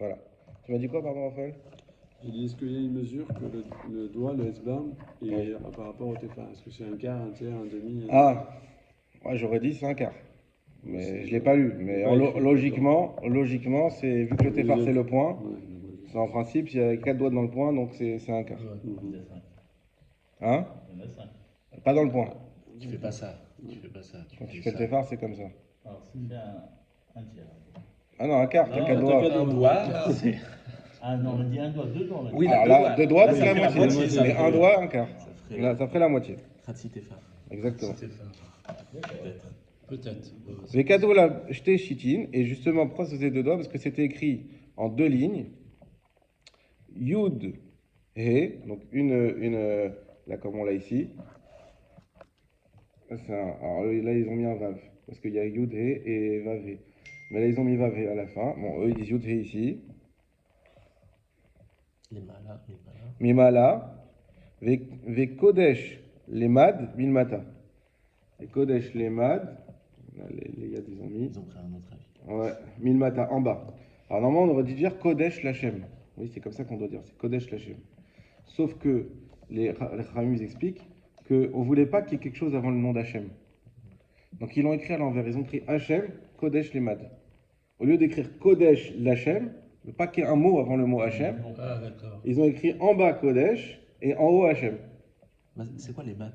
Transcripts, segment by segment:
Voilà. Tu m'as dit quoi, pardon, Raphaël? J'ai dit, est-ce qu'il y a une mesure que le doigt, le S-bam, et par rapport au Tefar? Est-ce que c'est un quart, un tiers, un demi? Ah, ouais, j'aurais dit c'est un quart. Mais je l'ai pas lu. Mais logiquement, c'est vu que le téphar c'est le point, c'est en principe, il y a 4 doigts dans le point, donc c'est un quart. Il y a 5. Hein? Il y en a 5. Pas dans le point. Tu fais pas ça. Tu fais pas ça. Quand tu fais fais le ça. téphar, c'est comme ça. Alors, si c'est un tiers. Ah non, un quart, t'as Non, 4 t'as doigts. Un doigt, c'est. Ah non, on dit un doigt, deux doigts. Oui, Alors deux là, doigts. 2 doigts, Là, c'est ça la fait moitié. ça Mais fait- un doigt, un quart. Ça ferait Là, ça ferait la moitié. Khatsi Tefar. Exactement. Peut-être. Peut-être. Vekado la jeté chitin, et justement, pourquoi ça faisait 2 doigts? Parce que c'était écrit en 2 lignes. Yud, He, donc là comme on l'a ici. Alors là, ils ont mis un Vav, parce qu'il y a Yud, He et Vav, He. Mais là, ils ont mis Vav, He à la fin. Bon, eux, ils disent Yud, He ici. Les malas, Mimala, Ve Kodesh, les Mad, Milmata. Et Kodesh, les Mad, là, les gars, ils ont mis. Ils ont pris un autre avis. Ouais, Milmata, en bas. Alors normalement, on aurait dû dire Kodesh Lachem. Oui, c'est comme ça qu'on doit dire, c'est Kodesh Lachem. Sauf que les Khamim expliquent qu'on ne voulait pas qu'il y ait quelque chose avant le nom d'Hachem. Donc ils l'ont écrit à l'envers, ils ont écrit Hachem, Kodesh Lemad. Au lieu d'écrire Kodesh Lachem, pas qu'il y ait un mot avant le mot Hachem, Ah, d'accord. ils ont écrit en bas Kodesh et en haut Hachem. C'est quoi les mads?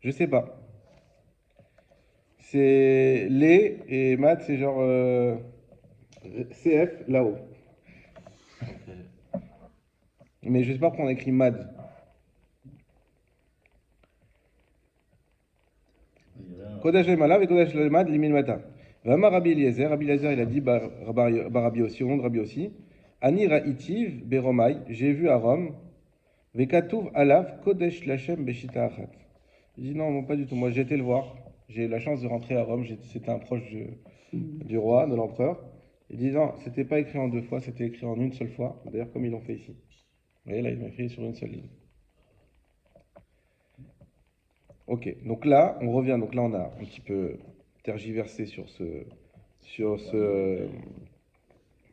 Je sais pas. C'est les et Mad, c'est genre CF là-haut. Mais je sais pas pourquoi on a écrit Mad. Kodesh Lemala et Kodesh Lemad Limin Mata. Vama Rabbi Eliezer il a dit Barabi aussi, au nom de Rabbi aussi. Ani Ra'itiv Beromai, j'ai vu à Rome. Vekatouv Alav Kodesh Lachem Beshita Achat. Il dit non, pas du tout. Moi j'ai été le voir. J'ai eu la chance de rentrer à Rome. C'était un proche du roi, de l'empereur. Il dit non, c'était pas écrit en 2 fois, c'était écrit en une seule fois. D'ailleurs, comme ils l'ont fait ici. Vous voyez, là, ils l'ont écrit sur une seule ligne. Ok, donc là, on revient. Donc là, on a un petit peu tergiversé sur ce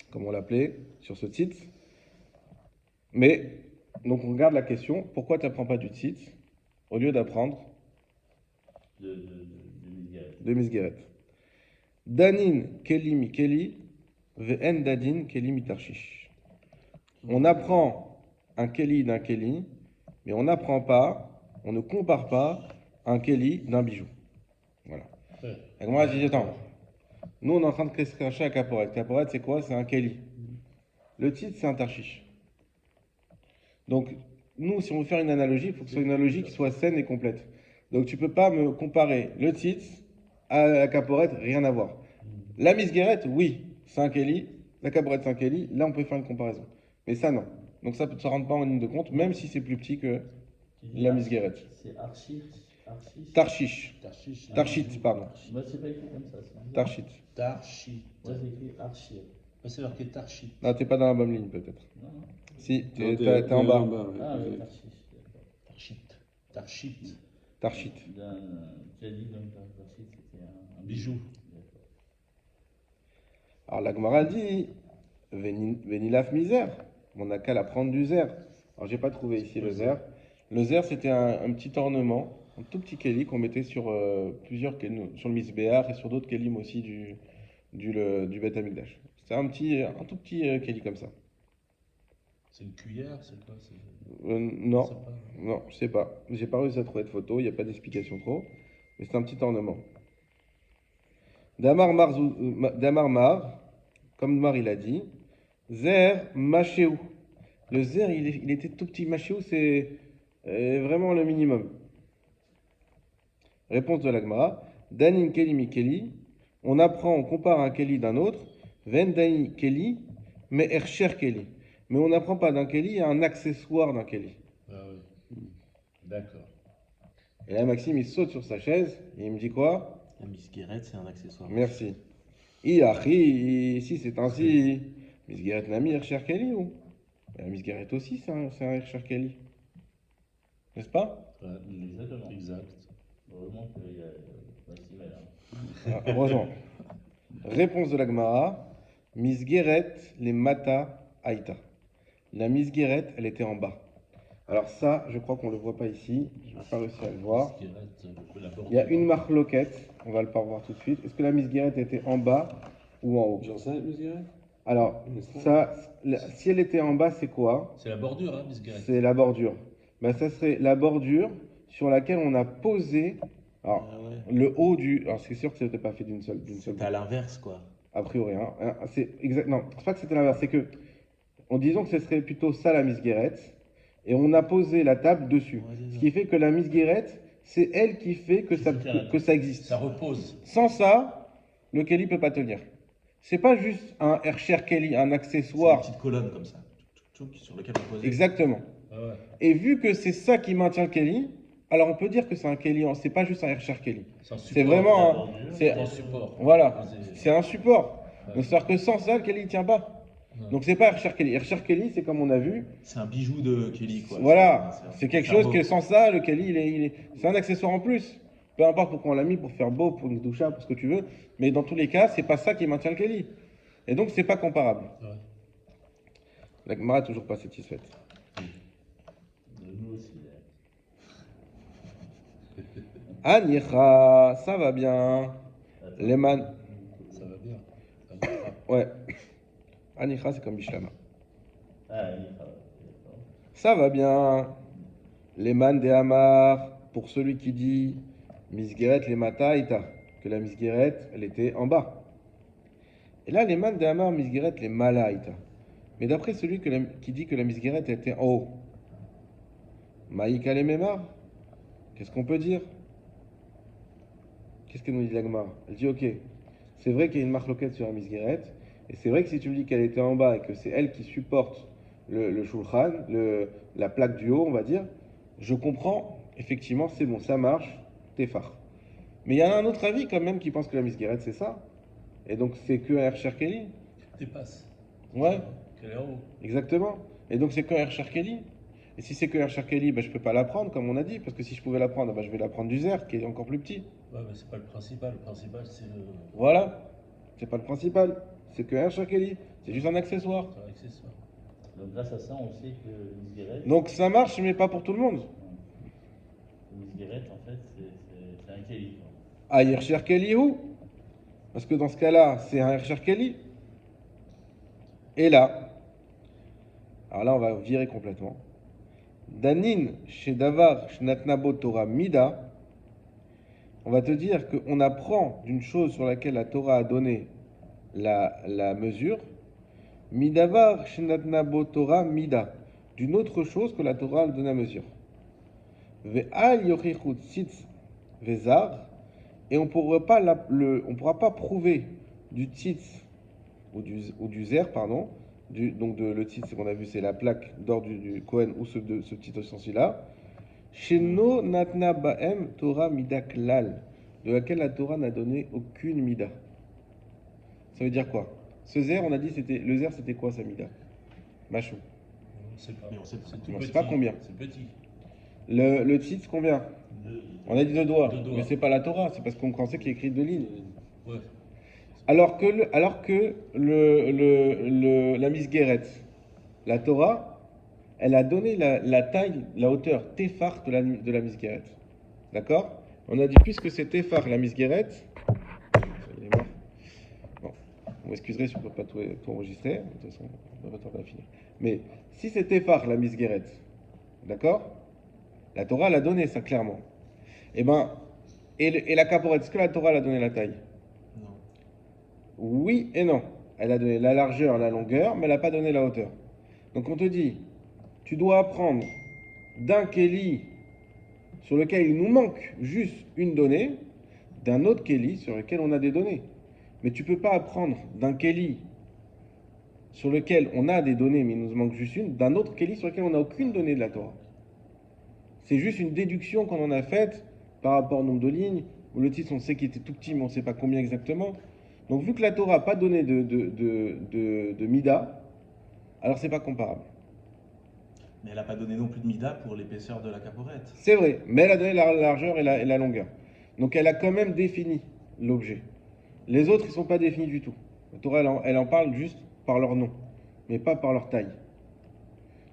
comment on l'appelait, sur ce titre. Mais, donc on regarde la question, pourquoi tu n'apprends pas du titre au lieu d'apprendre de Misgeret? Danin Keli Mikeli, Ve'en Dadin Keli Mitarchish. On apprend un Keli d'un Keli, mais on n'apprend pas, on ne compare pas un Keli d'un bijou. Voilà. Et moi, je dis, attends, nous on est en train de cracher un Kaporet. Kaporet, c'est quoi? C'est un Keli. Le titre, c'est un Tarchish. Donc, nous, si on veut faire une analogie, il faut que ce soit une analogie qui soit saine et complète. Donc, tu ne peux pas me comparer le titre à la Kaporet, rien à voir. La Misgeret, oui, c'est un Keli. La Kaporet, c'est un Keli. Là, on peut faire une comparaison. Mais ça, non. Donc, ça ne rentre pas en ligne de compte, même si c'est plus petit que la Misgeret. C'est Archish. Tarshish. Tarshit, pardon. Moi, c'est pas écrit comme ça. Tarshit. Tarchit. Moi, c'est écrit Archir. C'est marqué Tarchit. Non, t'es pas dans la bonne ligne, peut-être. Non. Si, Non, t'es en bas. ouais. Ah, oui, Archish. Tarchit. Tarshit. J'ai dit donc Archish, c'était un Bijou. Alors la Gemara dit Venilaf misère. On n'a qu'à la prendre du zer. Alors j'ai pas trouvé ici le zer. Le zer c'était un petit ornement, un tout petit kéli qu'on mettait sur plusieurs sur le misbéar et sur d'autres kélim aussi du Beth Amikdash. C'était un tout petit kéli comme ça. C'est une cuillère, c'est quoi? Non, Je sais pas. non, je sais pas. J'ai pas réussi à trouver de photo, il n'y a pas d'explication trop. Mais c'est un petit ornement. Damar Mar, comme Mar il a dit, Zer Machéou. Le Zer, il était tout petit. Machéou, c'est vraiment le minimum. Réponse de l'Agmara. Danin Keli Mikeli. On apprend, on compare un Keli d'un autre. Ven Dani Keli, mais Ercher Keli. Mais on n'apprend pas d'un Keli à un accessoire d'un Keli. Ah oui. D'accord. Et là, Maxime, il saute sur sa chaise et il me dit quoi? La Misgeret, c'est un accessoire. Merci. Ici c'est ainsi. Misgeret Nami Ercher Keli ou? La Misgeret aussi, c'est un Ercher Keli. N'est-ce pas? Exactement. Exact. Heureusement qu'il y a Maxime là. Heureusement. Réponse de la Gemara. Misgeret les mata Aïta. La misguérette, elle était en bas. Alors ça, je crois qu'on ne le voit pas ici. Je n'ai pas réussi à le voir. La bordure. Il y a une marloquette, on va le pas voir tout de suite. Est-ce que la misguérette était en bas ou en haut? J'en sais, monsieur? Alors, ça, si elle était en bas, c'est quoi? C'est la bordure, hein, Miss Garrett. C'est la bordure. Ben, ça serait la bordure sur laquelle on a posé alors, Ah ouais. le haut du. Alors, c'est sûr que ça n'était pas fait d'une seule. C'était à l'inverse, quoi. A priori. Hein. C'est exact. Non, c'est pas que c'était l'inverse. C'est que, en disant que ce serait plutôt ça la Miss Guérette, et on a posé la table dessus. Ouais, c'est Ce ça. qui fait que la Miss Guérette, c'est elle qui fait que ça, que ça existe. Ça repose. Sans ça, le Kelly peut pas tenir. C'est pas juste un Hercher Kelly, un C'est une accessoire. petite colonne comme ça, sur lequel on posait. Exactement. Ah ouais. Et vu que c'est ça qui maintient le Kelly, alors on peut dire que c'est un Kelly, c'est pas juste un Hercher Kelly. C'est un C'est support. vraiment la un. bordure, C'est un support. Voilà, C'est- c'est un support. Ouais. Donc c'est-à-dire que sans ça, le Kelly ne tient pas. Ouais. Donc c'est pas Hercher Kelly. Hercher Kelly, c'est comme on a vu. C'est un bijou de Kelly, quoi. Voilà, C'est c'est quelque un chose beau. que sans ça, le Kelly, c'est un accessoire en plus. Peu importe pourquoi on l'a mis, pour faire beau, pour une doucha, pour ce que tu veux. Mais dans tous les cas, c'est pas ça qui maintient le Kelly. Et donc c'est pas comparable. Ouais. La Gemara est toujours pas satisfaite. De nous aussi. Là. Anicha, ça va bien. Leman, Ça va bien. Ça va bien. ouais. Anicha, c'est comme Bishlama. Ah, il travaille. D'accord. Ça va bien. Leman de Hamar, pour celui qui dit Misgeret le Mataïta, que la Misgeret, elle était en bas. Et là, Leman de Hamar, Misgeret le Malaïta. Mais d'après celui qui dit que la Misgeret était en haut, Maïka le Memar, qu'est-ce qu'on peut dire? Qu'est-ce que nous dit l'Agmar? Elle dit ok, c'est vrai qu'il y a une marloquette sur la Misgeret, et c'est vrai que si tu me dis qu'elle était en bas et que c'est elle qui supporte le shulchan, la plaque du haut, on va dire, je comprends, effectivement, c'est bon, ça marche, t'es phare. Mais il y en a un autre avis quand même qui pense que la Misgeret c'est ça, et donc c'est que un Hercher Kelly. Dépasse. Ouais, Quel est en haut. exactement. Et donc c'est que un Hercher Kelly. Et si c'est que Hercher Kelly, ben, je peux pas la prendre comme on a dit, parce que si je pouvais la prendre, ben, je vais la prendre du Zer, qui est encore plus petit. Ouais, mais c'est pas le principal. Le principal, c'est le. Voilà, c'est pas le principal, c'est que un Hercher Kelly, c'est juste un accessoire. C'est un accessoire. Donc grâce à ça, on sait que Miss Guérette, Donc ça marche, mais pas pour tout le monde. en fait, c'est un Kelly. Quoi. Ah, Hercher Kelly où? Parce que dans ce cas-là, c'est un Hercher Kelly. Et là, alors là, on va virer complètement. Danin, chez Davar, Shnatnabo Torah Mida, on va te dire qu'on apprend d'une chose sur laquelle la Torah a donné la mesure, Midavar, Shnatnabo Torah Mida, d'une autre chose que la Torah a donné la mesure. Ve'al yochichut tzitz vezar, et on ne pourra pas prouver du tzitz ou du zer, pardon. Donc le tzitz, c'est qu'on a vu, c'est la plaque d'or du Kohen ou ce petit ustensile-là. Sheno natna baem Torah mida klal, de laquelle la Torah n'a donné aucune mida. Ça veut dire quoi? Ce zer, on a dit, le zer, c'était quoi sa mida? Machou. On ne sait pas. Mais on sait pas. C'est tout On sait petit. pas combien. C'est petit. Le tzitz, combien? On a dit 2 doigts. Deux doigts. Mais c'est pas la Torah, c'est parce qu'on pensait qu'il y a écrit 2 lignes. Ouais. Alors que la Misgeret, la Torah, elle a donné la taille, la hauteur, Téphar de la Misgeret. D'accord? On a dit, puisque c'est Téphar la Misgeret, il est mort. Bon, vous m'excuserez si on ne peut pas tout enregistrer, de toute façon, on va pas tarder à finir. Mais si c'est Téphar la Misgeret, d'accord? La Torah l'a donné ça clairement. Et la Kaporet, est-ce que la Torah l'a donné la taille? Non. Oui et non. Elle a donné la largeur, la longueur, mais elle n'a pas donné la hauteur. Donc on te dit, tu dois apprendre d'un Kéli sur lequel il nous manque juste une donnée, d'un autre Kéli sur lequel on a des données. Mais tu ne peux pas apprendre d'un Kéli sur lequel on a des données, mais il nous manque juste une, d'un autre Kéli sur lequel on n'a aucune donnée de la Torah. C'est juste une déduction qu'on en a faite par rapport au nombre de lignes, où le titre on sait qu'il était tout petit, mais on ne sait pas combien exactement. Donc vu que la Torah n'a pas donné de Mida, alors c'est pas comparable. Mais elle n'a pas donné non plus de mida pour l'épaisseur de la caporette. C'est vrai, mais elle a donné la largeur et la longueur. Donc elle a quand même défini l'objet. Les autres, ils ne sont pas définis du tout. La Torah, elle en parle juste par leur nom. mais pas par leur taille.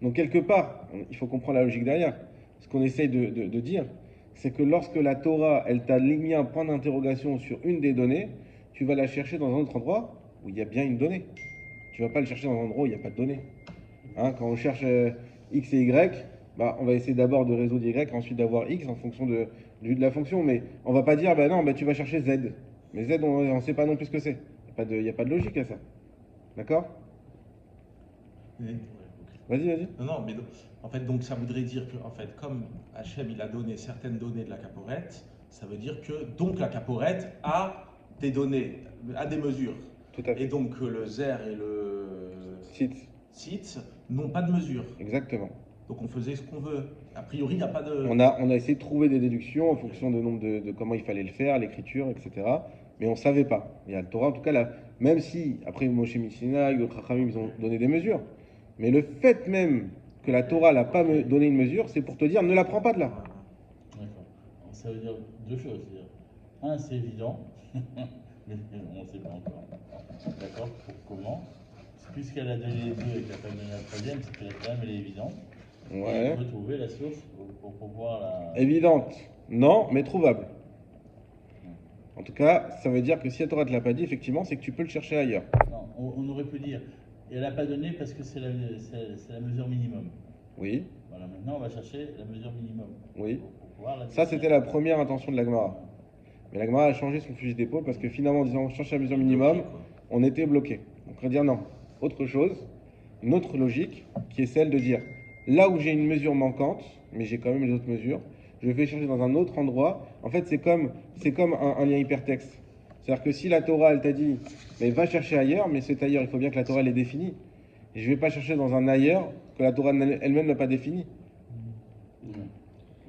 Donc quelque part, il faut comprendre la logique derrière. Ce qu'on essaye de dire, c'est que lorsque la Torah, elle t'a mis un point d'interrogation sur une des données, tu vas la chercher dans un autre endroit où il y a bien une donnée. Tu ne vas pas le chercher dans un endroit où il n'y a pas de donnée. Hein, quand on cherche X et Y, bah, on va essayer d'abord de résoudre Y, ensuite d'avoir X en fonction de la fonction. Mais on ne va pas dire, bah non, bah, tu vas chercher Z. Mais Z, on ne sait pas non plus ce que c'est. Il n'y a pas de logique à ça. D'accord? Ouais, ok. Vas-y. Non, non, mais en fait, donc ça voudrait dire que, en fait, comme Hachem il a donné certaines données de la caporette, ça veut dire que donc la caporette a des données, a des mesures. Tout à fait. Et donc le zer et le Site. site n'ont pas de mesure. Exactement. Donc on faisait ce qu'on veut. A priori, il n'y a pas de. On a essayé de trouver des déductions en fonction du nombre de comment il fallait le faire, l'écriture, etc. Mais on ne savait pas. Il y a le Torah, en tout cas, là, même si, après Moshe Missinaï, d'autres Chachamim, ils ont donné des mesures. Mais le fait même que la Torah n'a pas donné une mesure, c'est pour te dire, ne la prends pas de là. D'accord. Ça veut dire deux choses. C'est-à-dire, un, c'est évident, mais on ne sait pas encore. D'accord? Pour comment? Puisqu'elle a donné les deux et qu'elle n'a pas donné la troisième, c'est que quand même elle est évidente. Et Ouais. il faut trouver la source pour pouvoir la. Évidente, non, mais trouvable. En tout cas, ça veut dire que si la Torah ne te l'a pas dit, effectivement, c'est que tu peux le chercher ailleurs. Non, on aurait pu dire. Et elle n'a pas donné parce que c'est la mesure minimum. Oui, Voilà, maintenant on va chercher la mesure minimum. oui. Pour pouvoir la Ça, c'était la première intention de la Gemara. Mais la Gemara a changé son fusil d'épaule parce que finalement, en disant on cherche la mesure minimum, on était bloqué. Donc on va dire non. Autre chose, une autre logique qui est celle de dire là où j'ai une mesure manquante, mais j'ai quand même les autres mesures, je vais chercher dans un autre endroit. En fait, c'est comme un lien hypertexte. C'est-à-dire que si la Torah, elle t'a dit, mais va chercher ailleurs, mais cet ailleurs, il faut bien que la Torah l'ait défini. Et je ne vais pas chercher dans un ailleurs que la Torah elle-même n'a pas défini. Oui,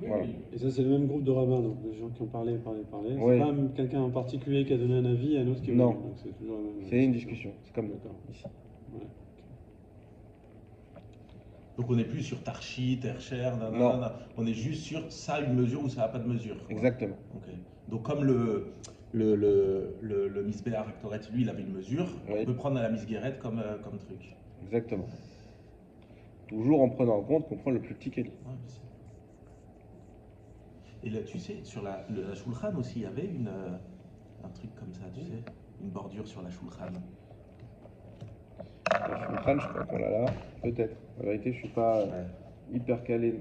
Voilà. oui. Et ça, c'est le même groupe de rabbins, donc les gens qui ont parlé. Oui. C'est pas quelqu'un en particulier qui a donné un avis et un autre qui Non. donc c'est toujours la même C'est une discussion. C'est comme D'accord. ici. Ouais. Donc on n'est plus sur Tarchi, Tercher, Non. On est juste sur ça a une mesure ou ça n'a pas de mesure. quoi. Exactement. Ok. Donc comme le Miss Béar Actoret, lui, il avait une mesure, Oui. on peut prendre la Miss Guérette comme truc. Exactement. Toujours en prenant en compte qu'on prend le plus petit kéli. Ouais, je sais. Et là, tu sais, sur la Shulchan aussi, il y avait un truc comme ça, tu sais, une bordure sur la Shulchan. Le Shulchan, je crois qu'on l'a là. Peut-être. La vérité, je ne suis pas hyper calé.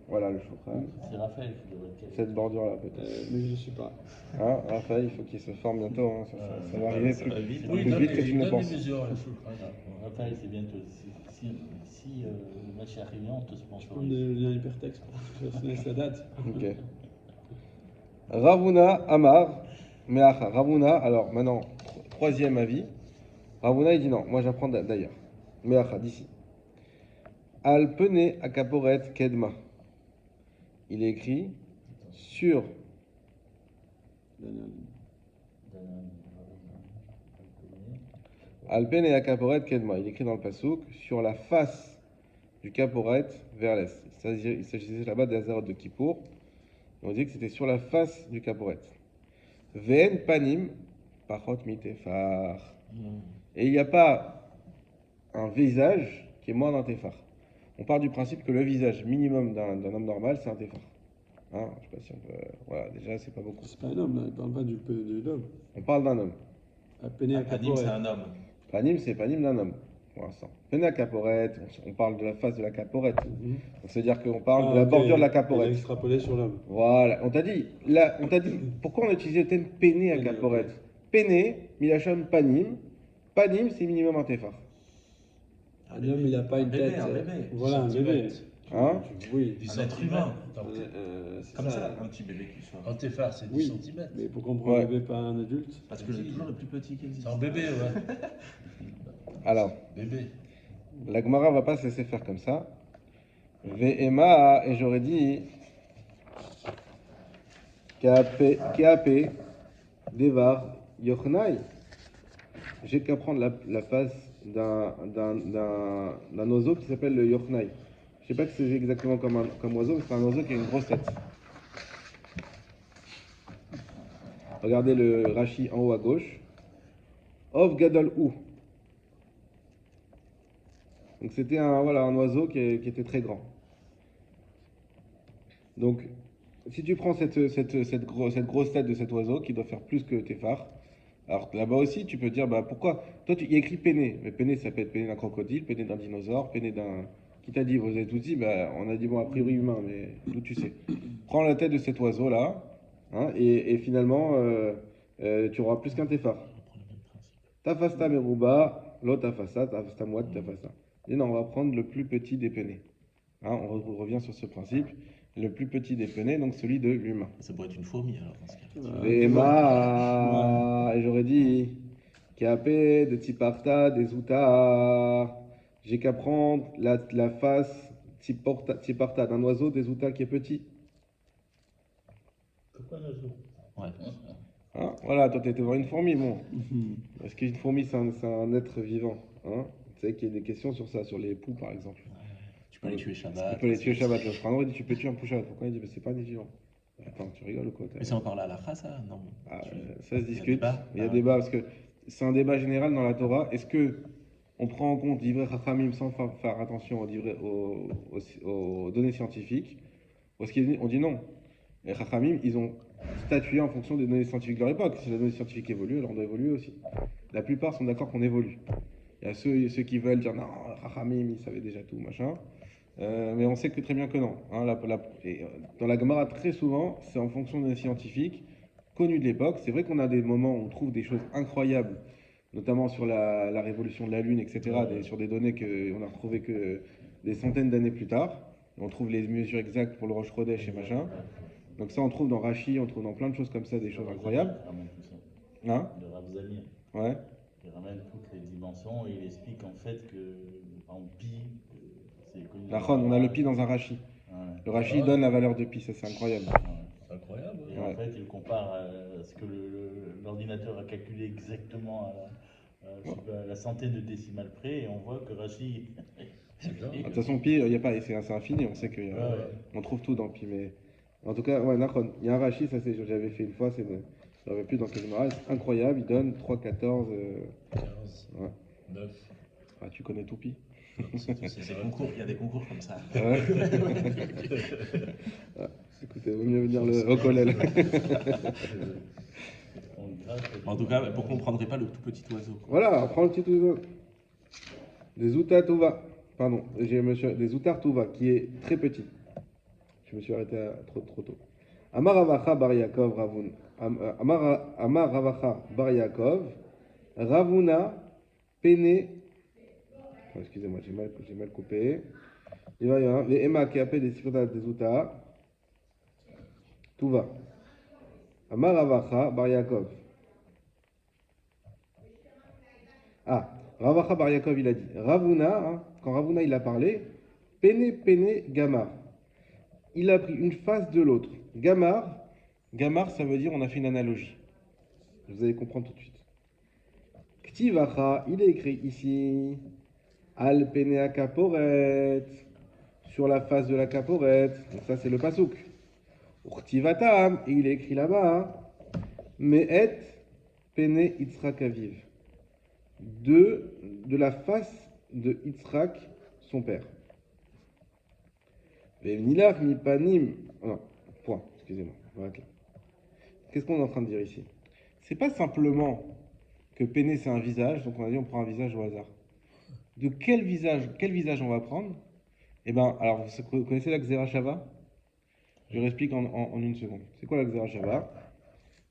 Voilà le Shulchan. C'est Raphaël qui devrait être calé. Cette bordure-là, peut-être. Mais je ne sais pas. Hein, Raphaël, il faut qu'il se forme bientôt. Hein. Ça va arriver ça plus, va vite. plus Oui, Oui, il donne vite que des- tu il ne donne penses. des mesures à la Shulchan. Raphaël, c'est bientôt. Si le match est arrivé, on te On est sponsorise. le lien hypertexte pour que ça date. Ok. Ravuna Amar Meacha. Ravuna, alors maintenant, troisième avis. Ravuna, il dit non, moi j'apprends d'ailleurs. Meacha, d'ici. Al Pene Akaporet Kedma. Il est écrit sur. Al Pene Akaporet Kedma. Il est écrit dans le Passouk sur la face du Kaporet vers l'est. Il s'agissait là-bas des Hazarot de Kippour. On dit que c'était sur la face du Kaporet. Ven panim pachot mitefar. Et il n'y a pas un visage qui est moins d'un tefar. On part du principe que le visage minimum d'un homme normal, c'est un tefar. Hein, je sais pas si on peut. Voilà, déjà, c'est pas beaucoup. C'est pas un homme, là. Il parle pas du l'homme. On parle d'un homme. À peine à Panim, c'est un homme. Panim, c'est panim d'un homme, pour l'instant. Pena caporet, on parle de la face de la caporette. Donc, c'est-à-dire qu'on parle de la bordure de la Il a caporette. extrapolé sur l'homme. Voilà, on t'a dit, pourquoi on a utilisé le terme peiné à Peiné, caporette? ok. Peiné, milachon panim. Panim, c'est minimum un tefar. Un homme, il n'a pas une tête. Un bébé. Voilà, un bébé. Hein? Oui. 10 Un être centimètres. humain. C'est Comme ça, un petit bébé qui soit. Un tefar, c'est 10 Oui. cm. Mais pour comprendre Ouais. un bébé, pas un adulte. Parce que c'est toujours le plus petit qui existe. C'est un bébé, ouais. Alors, Bébé. la Gemara va pas se laisser faire comme ça. Ve'ema, et j'aurais dit Keape, Devar, Yochnai. J'ai qu'à prendre la face d'un oiseau qui s'appelle le Yochnai. Je sais pas que c'est exactement comme oiseau, mais c'est un oiseau qui a une grosse tête. Regardez le Rashi en haut à gauche. Ov Gadol Ou. Donc c'était un oiseau qui était très grand. Donc, si tu prends cette grosse tête de cet oiseau qui doit faire plus que tes phares, alors là-bas aussi, tu peux dire, bah pourquoi? Toi, il y a écrit péné, mais péné, ça peut être péné d'un crocodile, péné d'un dinosaure, péné d'un. Qui t'a dit, vous avez tout dit, bah, on a dit, bon, a priori humain, mais d'où tu sais? Prends la tête de cet oiseau-là, hein, et finalement, tu auras plus qu'un téphar. Tafasta meruba, l'autre tafasta, tafasta mouad, tafasta. Et non, on va prendre le plus petit des penés. Hein, on revient sur ce principe. Le plus petit des penés, donc celui de l'humain. Ça pourrait être une fourmi alors dans ce cas. Et j'aurais dit, Kiapé, de Tiparta, des Outas. J'ai qu'à prendre la face Tiparta d'un oiseau, des Outas qui est petit. Pourquoi un oiseau? Ouais. Hein, voilà, toi, tu étais voir une fourmi, bon. Parce qu'une fourmi, c'est un être vivant. Hein. Tu sais qu'il y a des questions sur ça, sur les poux, par exemple. Tu peux les tuer Shabbat. Tu peux les tuer Shabbat. Le frère dit, tu peux tuer un pou Shabbat. Pourquoi il dit, bah, c'est pas des vivants. Attends, tu rigoles ou quoi? Mais c'est encore là à la phrase, ça? Non. Ah, ça se discute. débat. Il y a débat parce que c'est un débat général dans la Torah. Est-ce que on prend en compte l'ivret Chachamim sans faire attention aux données scientifiques? Ou est-ce qu'on dit non? Les Chachamim, ils ont statué en fonction des données scientifiques de leur époque. Si la donnée scientifique évolue, alors on doit évoluer aussi. La plupart sont d'accord qu'on évolue. Il y a ceux qui veulent dire non, Chachamim, ils savaient déjà tout, machin. Mais on sait que très bien que non. Hein, dans la Gemara, très souvent, c'est en fonction des scientifiques connus de l'époque. C'est vrai qu'on a des moments où on trouve des choses incroyables, notamment sur la révolution de la Lune, etc., sur des données qu'on a retrouvées que des centaines d'années plus tard. On trouve les mesures exactes pour le Rosh Chodesh et machin. Donc ça, on trouve dans Rashi, on trouve dans plein de choses comme ça, des choses incroyables. Il ramène tout ça. Hein? Le Rav Zamir. Ouais. Il ramène toutes les dimensions et il explique en fait que en pi, c'est connu. On a le pi dans un Rashi. Ouais. Le Rashi donne la valeur de pi, ça c'est incroyable. Ouais. C'est incroyable. Et en fait, il compare ce que l'ordinateur a calculé exactement à la centaine de décimales près, et on voit que Rashi. C'est dingue. De toute façon, pi, il y a pas, c'est infini, on sait qu'on Ouais. trouve tout dans pi, mais en tout cas, ouais, Nachon, il y a un Rashi, ça c'est, j'avais fait une fois, je ne plus dans quel numéro, c'est incroyable, il donne 3, 14, 15, ouais. 9. Ah, tu connais tout pi. C'est tout, c'est Il y a ça. des concours, il y a des concours comme ça. Ah ouais. Ah, écoutez, vaut mieux venir au collège. En tout cas, pourquoi on ne prendrait pas le tout petit oiseau? Voilà, prends le petit oiseau. Des Outatouva, pardon, des Outartouva, qui est très petit. Je me suis arrêté trop tôt. Amar Ravacha Bar Yaakov Ravun. Amar Ravacha Bar Yaakov Ravuna Pene. Oh, excusez-moi, j'ai mal coupé. Il va y avoir les Emma qui appelle des Sifotas des Outa. Touva. Amar Ravacha Bar Yaakov. Ah, Ravacha Bar Yaakov il a dit. Ravuna, hein, quand Ravuna il a parlé, Pene Gamar. Il a pris une face de l'autre. Gamar, ça veut dire, on a fait une analogie. Vous allez comprendre tout de suite. Ktivacha, il est écrit ici, Al Penea Kaporet, sur la face de la Kaporet. Donc ça, c'est le pasouk. Urtivatam, et il est écrit là-bas, Me'et Pene Yitzhak Aviv. De la face de Yitzhak, son père. V'nilach mipanim. Non, point, excusez-moi. Qu'est-ce qu'on est en train de dire ici? C'est pas simplement que Péné c'est un visage, donc on a dit on prend un visage au hasard. De quel visage on va prendre? Eh bien, alors vous connaissez la Xera Shava? Je l'explique en une seconde. C'est quoi la Xera Shava?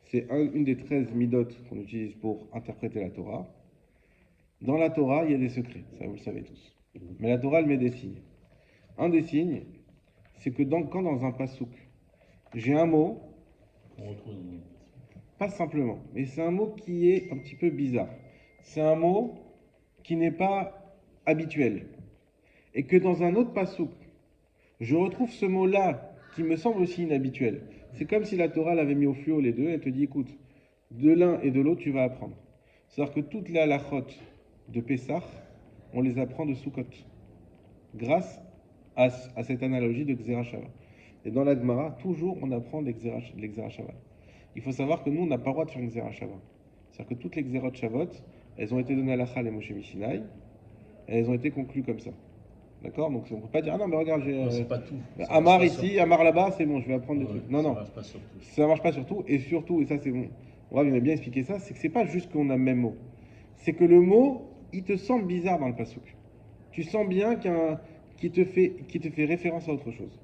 C'est une des 13 midot qu'on utilise pour interpréter la Torah. Dans la Torah, il y a des secrets, ça vous le savez tous. Mais la Torah, elle met des signes. Un des signes, c'est que quand dans un pasouk, j'ai un mot, On retrouve dans pas simplement, mais c'est un mot qui est un petit peu bizarre. C'est un mot qui n'est pas habituel. Et que dans un autre pasouk, je retrouve ce mot-là qui me semble aussi inhabituel. C'est comme si la Torah l'avait mis au fluo les deux, elle te dit, écoute, de l'un et de l'autre, tu vas apprendre. C'est-à-dire que toutes les halachot de Pessah, on les apprend de Sukkot, grâce à cette analogie de Xera Shava. Et dans la Gemara, toujours on apprend les Xera Shava. Il faut savoir que nous, on n'a pas le droit de faire une Xera Shava. C'est-à-dire que toutes les Xerot Shavot, elles ont été données à l'Achal et Moshe Mishinaï, elles ont été conclues comme ça. D'accord? Donc on ne peut pas dire, ah non, mais regarde, j'ai Non, c'est pas tout. Ça Amar marche pas ici, Amar là-bas, c'est bon, je vais apprendre sur- des Ouais, trucs. Non, ça non, marche pas sur tout. ça ne marche pas surtout, et ça c'est bon. On va bien expliquer ça, c'est que c'est pas juste qu'on a le même mot. C'est que le mot, il te semble bizarre dans le pasuk. Tu sens bien qu'il te fait référence à autre chose.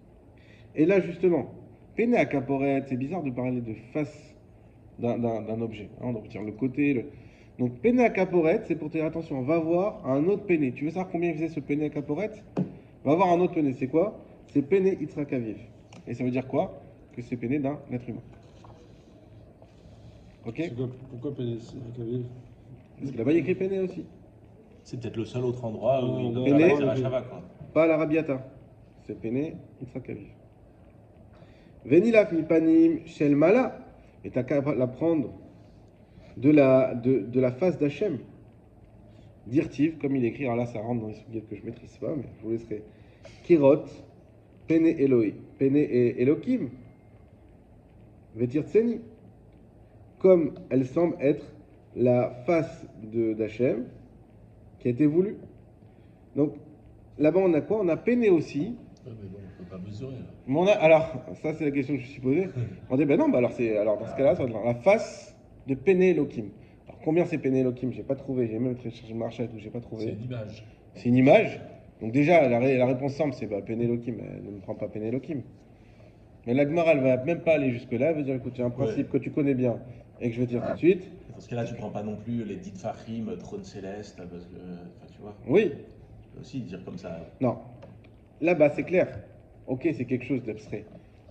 Et là, justement, pene à caporet, c'est bizarre de parler de face d'un objet. Hein, on doit dire le côté. Donc, pene à caporet, c'est pour te dire attention, va voir un autre pene. Tu veux savoir combien il faisait ce pene à caporet? Va voir un autre pene. C'est quoi? C'est pene Yitzhak Aviv. Et ça veut dire quoi? Que c'est pene d'un être humain. Ok? C'est quoi- Pourquoi pénétrer avec la ville? Parce que là-bas, il y a écrit pene aussi. C'est peut-être le seul autre endroit où il Pene. doit pas dire à Shava, quoi. Pas la rabiata. C'est pene Yitzhak Aviv. Venilaf mipanim shel mala. Et t'as qu'à l'apprendre de la face d'Hachem. Dirtiv, comme il écrit, alors là ça rentre dans les sujets que je ne maîtrise pas, mais je vous laisserai. Kirot, pene Eloi, pene Elokim, vetirtseni. Comme elle semble être la face d'Hachem qui a été voulue. Donc là-bas on a quoi? On a pene aussi. Ouais, mais bon, on ne peut pas mesurer. Là. Mais alors, ça c'est la question que je me suis posée. On dit, ben non, bah alors dans ce cas-là, ça va être la face de Pene Elohim. Alors combien c'est Pene Elohim? J'ai pas trouvé, j'ai même cherché le marché et tout, j'ai pas C'est trouvé. une image. C'est une image. Donc déjà, la réponse simple, c'est bah, Pene Elohim, elle ne me prend pas Pene Elohim. Mais la Gemara, elle va même pas aller jusque-là, elle veut dire, écoute, il y a un principe que tu connais bien et que je vais te dire tout de suite. Parce que là, tu prends pas non plus les dites Fahim, trône céleste, parce que, enfin, tu vois, Oui, tu peux aussi dire comme ça. non. Là-bas, c'est clair. Ok, c'est quelque chose d'abstrait.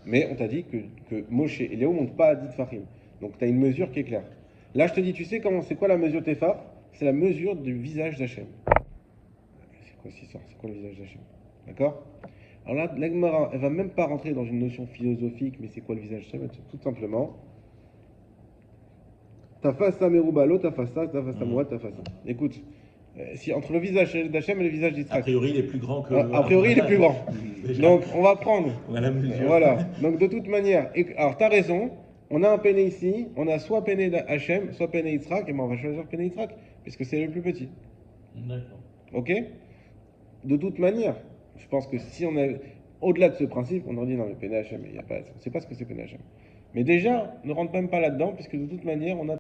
Mais on t'a dit que Moshe et Léo ne montent pas à dit Fahim. Donc tu as une mesure qui est claire. Là, je te dis, tu sais comment c'est quoi la mesure Tefa? C'est la mesure du visage d'Hachem. C'est quoi cette histoire? C'est quoi le visage d'Hachem? D'accord? Alors là, la Gemara, elle va même pas rentrer dans une notion philosophique, mais c'est quoi le visage d'Hachem? Tout simplement. Ta face à Merubalo, ta face à moi, ta face à. Écoute, si entre le visage d'Hachem et le visage A d'Israël. priori, il est plus grand que. A priori, il est plus grand. Déjà, Donc, on va prendre. on a la mesure. Voilà. Donc, de toute manière, alors, tu as raison. On a un pene ici. On a soit pene Hachem, soit pene Yitzhak. Et ben, on va choisir pene Yitzhak, puisque c'est le plus petit. D'accord. Ok? De toute manière, je pense que si on est au-delà de ce principe, on aurait dit non, mais pene Hachem, il y a pas, on ne sait pas ce que c'est pene Hachem. Mais déjà, ne rentre même pas là-dedans, puisque de toute manière, on a